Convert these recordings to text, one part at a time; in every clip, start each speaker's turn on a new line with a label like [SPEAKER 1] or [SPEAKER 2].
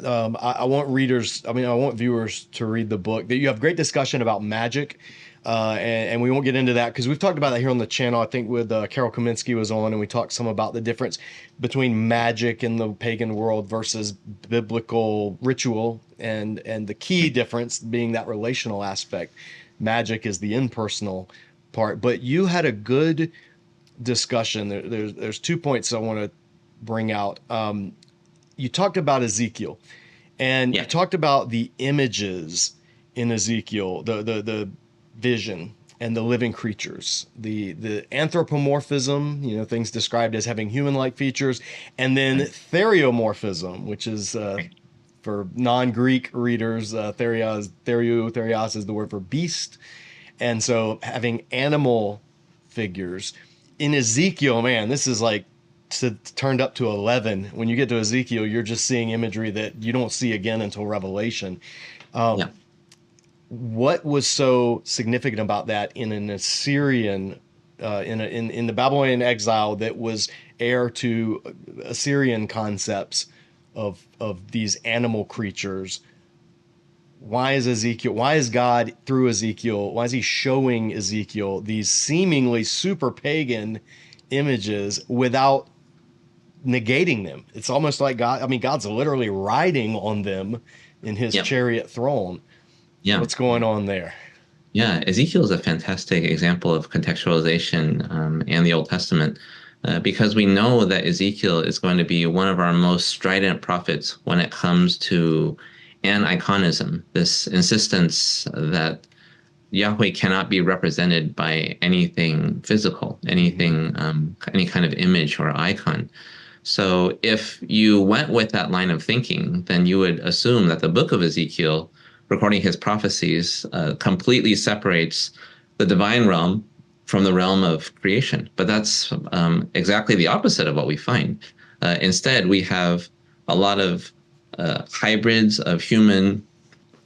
[SPEAKER 1] I want readers, I mean, I want viewers to read the book. That you have great discussion about magic, and we won't get into that because we've talked about that here on the channel. I think with Carol Kaminsky was on, and we talked some about the difference between magic in the pagan world versus biblical ritual, and the key difference being that relational aspect. Magic is the impersonal part, but you had a good discussion. There's 2 points I want to bring out. You talked about Ezekiel, and you
[SPEAKER 2] Yeah.
[SPEAKER 1] talked about the images in Ezekiel, the vision and the living creatures, the anthropomorphism, things described as having human-like features, and then
[SPEAKER 2] Right.
[SPEAKER 1] theriomorphism, which is
[SPEAKER 2] Right.
[SPEAKER 1] for non-Greek readers, therios is the word for beast, and so having animal figures in Ezekiel, man, this is like turned up to 11. When you get to Ezekiel, you're just seeing imagery that you don't see again until Revelation.
[SPEAKER 2] Yeah.
[SPEAKER 1] What was so significant about that in an Assyrian, in the Babylonian exile that was heir to Assyrian concepts of these animal creatures? Why is Ezekiel, why is God through Ezekiel, why is he showing Ezekiel these seemingly super pagan images without negating them? It's almost like God, I mean, God's literally riding on them in his
[SPEAKER 2] Yeah.
[SPEAKER 1] chariot throne.
[SPEAKER 2] Yeah.
[SPEAKER 1] What's going on there?
[SPEAKER 2] Yeah. Ezekiel is a fantastic example of contextualization and the Old Testament because we know that Ezekiel is going to be one of our most strident prophets when it comes to aniconism, this insistence that Yahweh cannot be represented by anything physical,
[SPEAKER 1] Mm-hmm.
[SPEAKER 2] any kind of image or icon. So if you went with that line of thinking, then you would assume that the book of Ezekiel, recording his prophecies, completely separates the divine realm from the realm of creation. But that's exactly the opposite of what we find. Instead, we have a lot of hybrids of human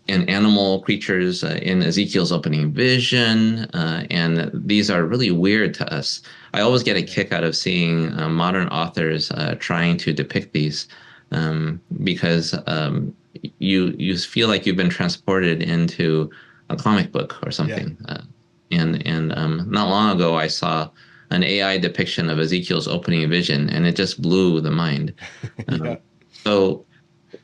[SPEAKER 2] and animal creatures in Ezekiel's opening vision, and these are really weird to us. I always get a
[SPEAKER 1] Yeah.
[SPEAKER 2] kick out of seeing modern authors trying to depict these because you feel like you've been transported into a comic book or
[SPEAKER 1] Yeah.
[SPEAKER 2] something. And not long ago, I saw an AI depiction of Ezekiel's opening vision, and it just blew the mind.
[SPEAKER 1] Yeah.
[SPEAKER 2] Um, so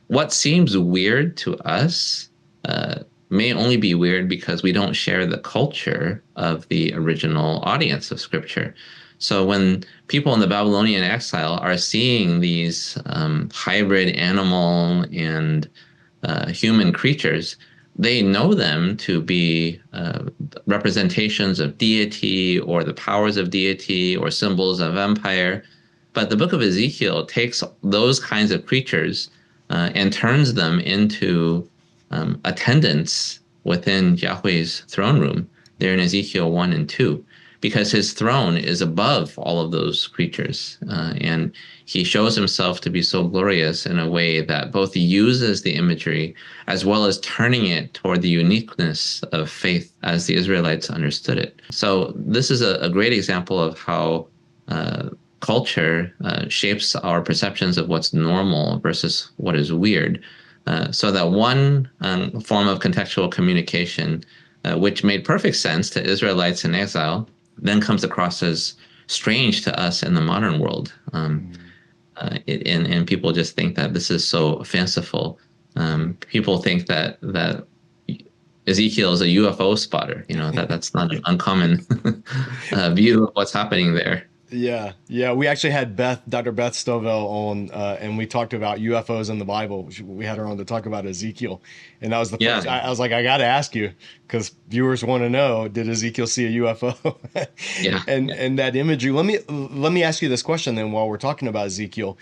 [SPEAKER 2] what seems weird to us uh, may only be weird because we don't share the culture of the original audience of Scripture. So when people in the Babylonian exile are seeing these hybrid animal and human creatures, they know them to be representations of deity or the powers of deity or symbols of empire. But the book of Ezekiel takes those kinds of creatures and turns them into attendants within Yahweh's throne room there in Ezekiel 1 and 2, because his throne is above all of those creatures. And he shows himself to be so glorious in a way that both uses the imagery as well as turning it toward the uniqueness of faith as the Israelites understood it. So, this is a great example of how culture shapes our perceptions of what's normal versus what is weird. So that one form of contextual communication, which made perfect sense to Israelites in exile, then comes across as strange to us in the modern world.
[SPEAKER 1] Mm.
[SPEAKER 2] And people just think that this is so fanciful. People think that Ezekiel is a UFO spotter. That's not an uncommon view of what's happening there.
[SPEAKER 1] Yeah, yeah. We actually had Dr. Beth Stovell on, and we talked about UFOs in the Bible. We had her on to talk about Ezekiel, and that was the
[SPEAKER 2] Yeah,
[SPEAKER 1] first. I was like, I got to ask you because viewers want to know: did Ezekiel see a UFO?
[SPEAKER 2] yeah,
[SPEAKER 1] and
[SPEAKER 2] yeah.
[SPEAKER 1] and that imagery. Let me ask you this question then. While we're talking about Ezekiel,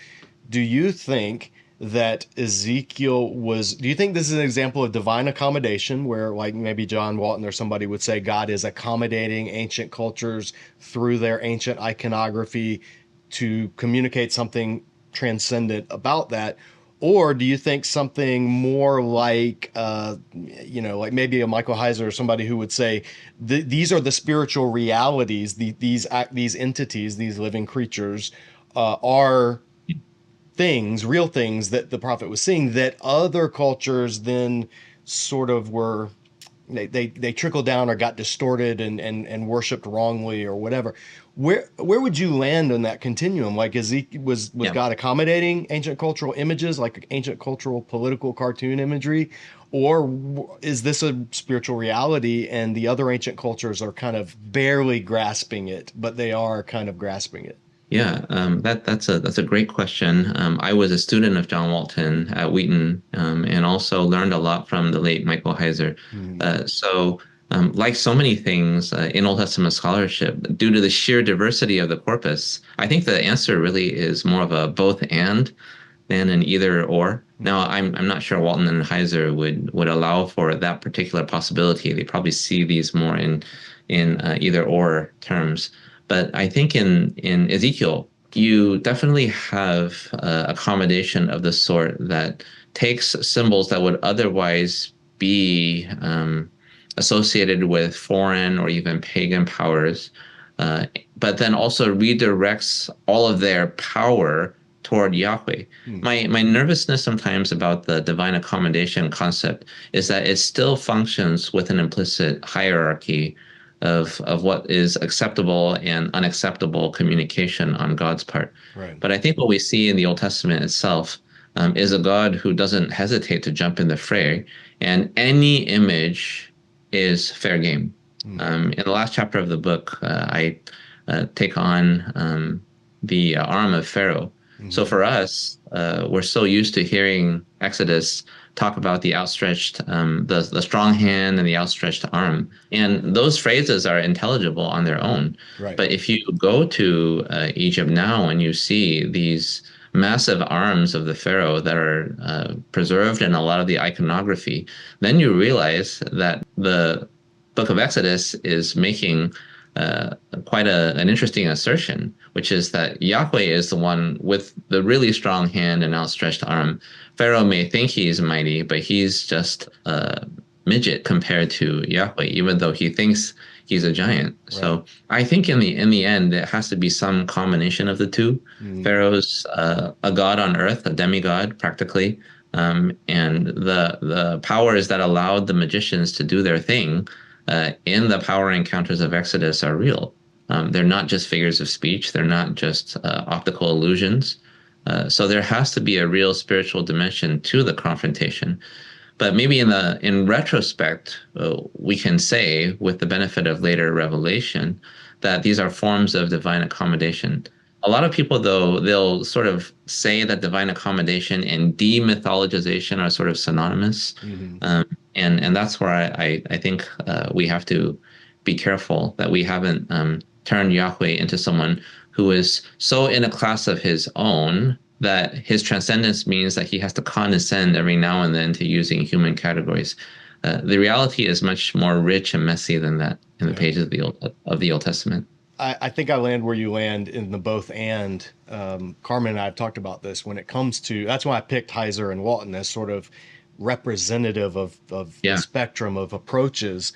[SPEAKER 1] do you think that Ezekiel was, do you think this is an example of divine accommodation where, like, maybe John Walton or somebody would say God is accommodating ancient cultures through their ancient iconography to communicate something transcendent about that? Or do you think something more like, like maybe a Michael Heiser or somebody who would say, these are the spiritual realities, these entities, these living creatures are things, real things that the prophet was seeing that other cultures then sort of were they trickled down or got distorted and worshipped wrongly or whatever. Where would you land on that continuum? Like, was
[SPEAKER 2] Yeah.
[SPEAKER 1] God accommodating ancient cultural images, like ancient cultural political cartoon imagery, or is this a spiritual reality and the other ancient cultures are kind of barely grasping it, but they are kind of grasping it?
[SPEAKER 2] Yeah, that's a great question. I was a student of John Walton at Wheaton, and also learned a lot from the late Michael Heiser.
[SPEAKER 1] Mm,
[SPEAKER 2] Like so many things in Old Testament scholarship, due to the sheer diversity of the corpus, I think the answer really is more of a both and than an either or. Now, I'm not sure Walton and Heiser would allow for that particular possibility. They probably see these more in either or terms. But I think in Ezekiel, you definitely have accommodation of the sort that takes symbols that would otherwise be associated with foreign or even pagan powers, but then also redirects all of their power toward Yahweh.
[SPEAKER 1] mm,
[SPEAKER 2] My nervousness sometimes about the divine accommodation concept is that it still functions with an implicit hierarchy of what is acceptable and unacceptable communication on God's part.
[SPEAKER 1] right.
[SPEAKER 2] But I think what we see in the Old Testament itself is a God who doesn't hesitate to jump in the fray, and any image is fair game.
[SPEAKER 1] Mm,
[SPEAKER 2] In the last chapter of the book, I take on the arm of Pharaoh. So
[SPEAKER 1] mhm.
[SPEAKER 2] for us, we're so used to hearing Exodus talk about the outstretched, the strong hand and the outstretched arm, and those phrases are intelligible on their own.
[SPEAKER 1] Right.
[SPEAKER 2] But if you go to Egypt now and you see these massive arms of the pharaoh that are preserved in a lot of the iconography, then you realize that the book of Exodus is making quite an interesting assertion, which is that Yahweh is the one with the really strong hand and outstretched arm. Pharaoh may think he's mighty, but he's just a midget compared to Yahweh, even though he thinks he's a giant.
[SPEAKER 1] Right.
[SPEAKER 2] So I think in the end, it has to be some combination of the two.
[SPEAKER 1] Mm,
[SPEAKER 2] Pharaoh's a god on earth, a demigod practically, and the powers that allowed the magicians to do their thing in the power encounters of Exodus are real. They're not just figures of speech. They're not just optical illusions. So there has to be a real spiritual dimension to the confrontation. But maybe in retrospect, we can say, with the benefit of later revelation, that these are forms of divine accommodation. A lot of people, though, they'll sort of say that divine accommodation and demythologization are sort of synonymous.
[SPEAKER 1] mhm.
[SPEAKER 2] And that's where I think we have to be careful that we haven't turned Yahweh into someone who is so in a class of his own that his transcendence means that he has to condescend every now and then to using human categories. The reality is much more rich and messy than that in the
[SPEAKER 1] Yeah.
[SPEAKER 2] pages of the Old Testament.
[SPEAKER 1] I think I land where you land in the both and. Carmen and I have talked about this when it comes to. That's why I picked Heiser and Walton as sort of representative of the
[SPEAKER 2] Yeah,
[SPEAKER 1] spectrum of approaches,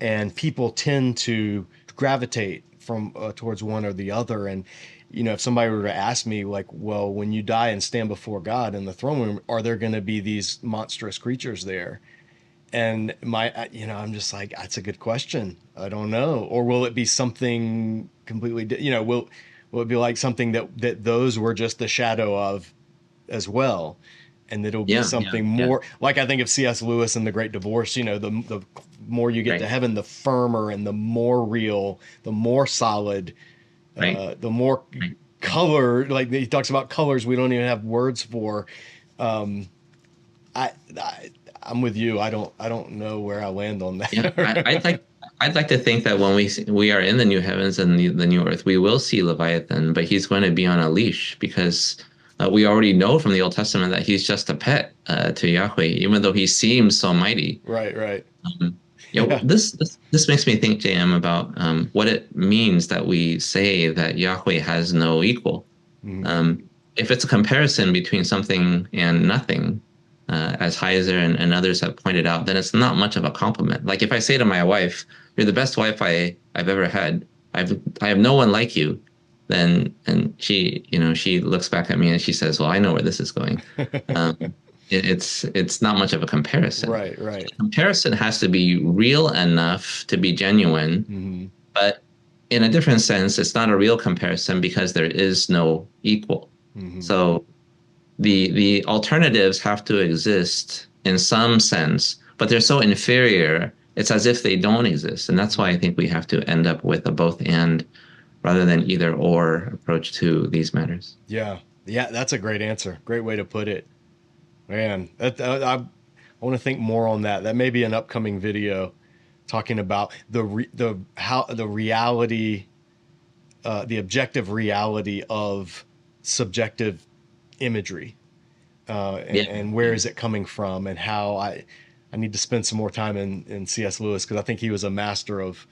[SPEAKER 1] and people tend to gravitate from towards one or the other. And if somebody were to ask me, like, well, when you die and stand before God in the throne room, are there going to be these monstrous creatures there? And I'm just like, that's a good question. I don't know. Or will it be something completely, will it be like something that those were just the shadow of as well? And it'll be
[SPEAKER 2] yeah,
[SPEAKER 1] something
[SPEAKER 2] yeah.
[SPEAKER 1] more like I think of C.S. Lewis and The Great Divorce. The more you get to
[SPEAKER 2] Right,
[SPEAKER 1] heaven, the firmer and the more real, the more solid,
[SPEAKER 2] right,
[SPEAKER 1] the more
[SPEAKER 2] right.
[SPEAKER 1] color. Like he talks about colors we don't even have words for. Um, I I'm with you. I don't know where I land on
[SPEAKER 2] Yeah,
[SPEAKER 1] that.
[SPEAKER 2] I'd like to think that when we are in the new heavens and the new earth, we will see Leviathan, but he's going to be on a leash because we already know from the Old Testament that he's just a pet to Yahweh, even though he seems so mighty.
[SPEAKER 1] Right, right.
[SPEAKER 2] Um,
[SPEAKER 1] Yeah.
[SPEAKER 2] this makes me think, JM, about what it means that we say that Yahweh has no equal.
[SPEAKER 1] Mhm.
[SPEAKER 2] Um, if it's a comparison between something and nothing, as Heiser and others have pointed out, then it's not much of a compliment. Like if I say to my wife, "You're the best wife I've ever had. I have no one like you," then and she looks back at me and she says, "Well, I know where this is going." Um, it's not much of a comparison.
[SPEAKER 1] Right, right.
[SPEAKER 2] Comparison has to be real enough to be genuine,
[SPEAKER 1] Hmm.
[SPEAKER 2] but in a different sense, it's not a real comparison because there is no equal.
[SPEAKER 1] Hmm.
[SPEAKER 2] So the alternatives have to exist in some sense, but they're so inferior, it's as if they don't exist. And that's why I think we have to end up with a both and rather than either or approach to these matters.
[SPEAKER 1] Yeah, yeah, that's a great answer. Great way to put it, man. I want to think more on that. That may be an upcoming video talking about the reality, the objective reality of subjective imagery,
[SPEAKER 2] Yeah.
[SPEAKER 1] and where is it coming from, and how I need to spend some more time in C.S. Lewis, because I think he was a master of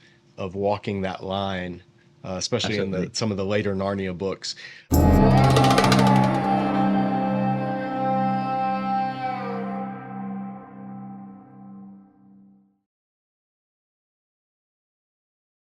[SPEAKER 1] walking that line, especially in
[SPEAKER 2] Absolutely.
[SPEAKER 1] some of the later Narnia books.